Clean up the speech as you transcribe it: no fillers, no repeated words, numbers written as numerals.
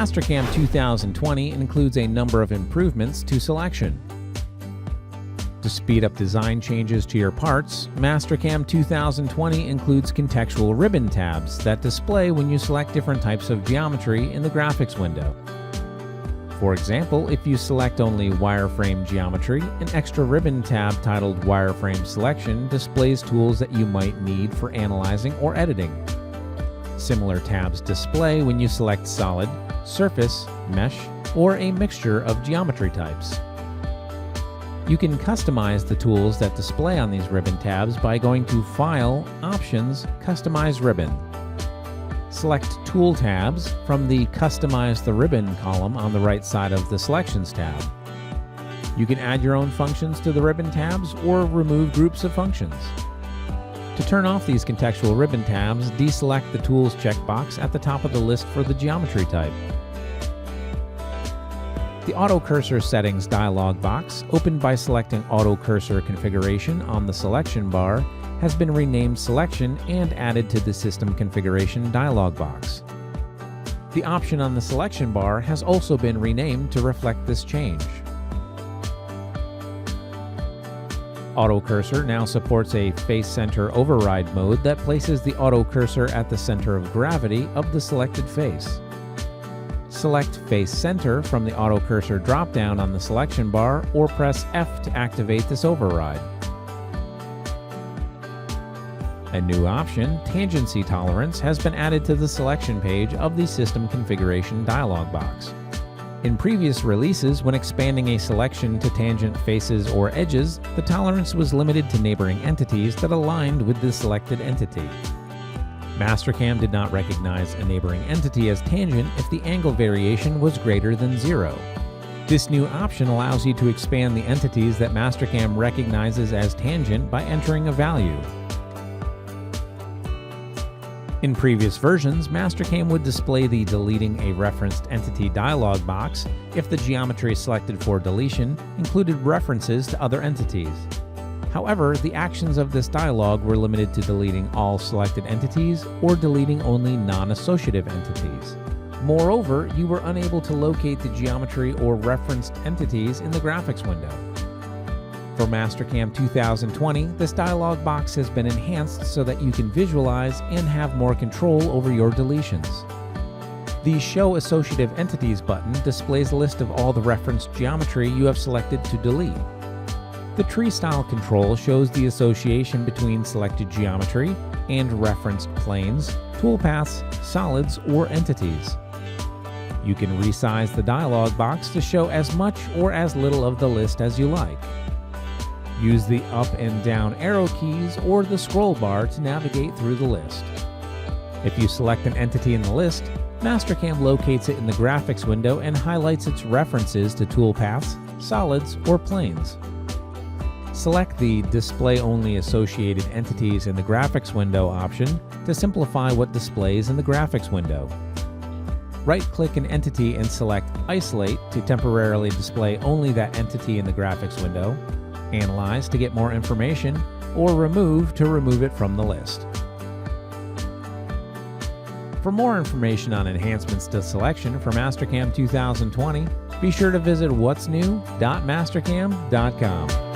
Mastercam 2020 includes a number of improvements to selection. To speed up design changes to your parts, Mastercam 2020 includes contextual ribbon tabs that display when you select different types of geometry in the graphics window. For example, if you select only wireframe geometry, an extra ribbon tab titled Wireframe Selection displays tools that you might need for analyzing or editing. Similar tabs display when you select solid, surface, mesh, or a mixture of geometry types. You can customize the tools that display on these ribbon tabs by going to File, Options, Customize Ribbon. Select Tool tabs from the Customize the Ribbon column on the right side of the Selections tab. You can add your own functions to the ribbon tabs or remove groups of functions. To turn off these contextual ribbon tabs, deselect the Tools checkbox at the top of the list for the geometry type. The Auto Cursor Settings dialog box, opened by selecting Auto Cursor Configuration on the selection bar, has been renamed Selection and added to the System Configuration dialog box. The option on the selection bar has also been renamed to reflect this change. Auto Cursor now supports a Face Center Override mode that places the auto cursor at the center of gravity of the selected face. Select Face Center from the Auto Cursor drop-down on the selection bar or press F to activate this override. A new option, Tangency Tolerance, has been added to the selection page of the System Configuration dialog box. In previous releases, when expanding a selection to tangent faces or edges, the tolerance was limited to neighboring entities that aligned with the selected entity. Mastercam did not recognize a neighboring entity as tangent if the angle variation was greater than 0. This new option allows you to expand the entities that Mastercam recognizes as tangent by entering a value. In previous versions, Mastercam would display the Deleting a Referenced Entity dialog box if the geometry selected for deletion included references to other entities. However, the actions of this dialog were limited to deleting all selected entities or deleting only non-associative entities. Moreover, you were unable to locate the geometry or referenced entities in the graphics window. For Mastercam 2020, this dialog box has been enhanced so that you can visualize and have more control over your deletions. The Show Associative Entities button displays a list of all the referenced geometry you have selected to delete. The Tree Style control shows the association between selected geometry and referenced planes, toolpaths, solids, or entities. You can resize the dialog box to show as much or as little of the list as you like. Use the up and down arrow keys or the scroll bar to navigate through the list. If you select an entity in the list, Mastercam locates it in the graphics window and highlights its references to toolpaths, solids, or planes. Select the Display Only Associated Entities in the graphics window option to simplify what displays in the graphics window. Right-click an entity and select Isolate to temporarily display only that entity in the graphics window, Analyze to get more information, or Remove to remove it from the list. For more information on enhancements to selection for Mastercam 2020, be sure to visit whatsnew.mastercam.com.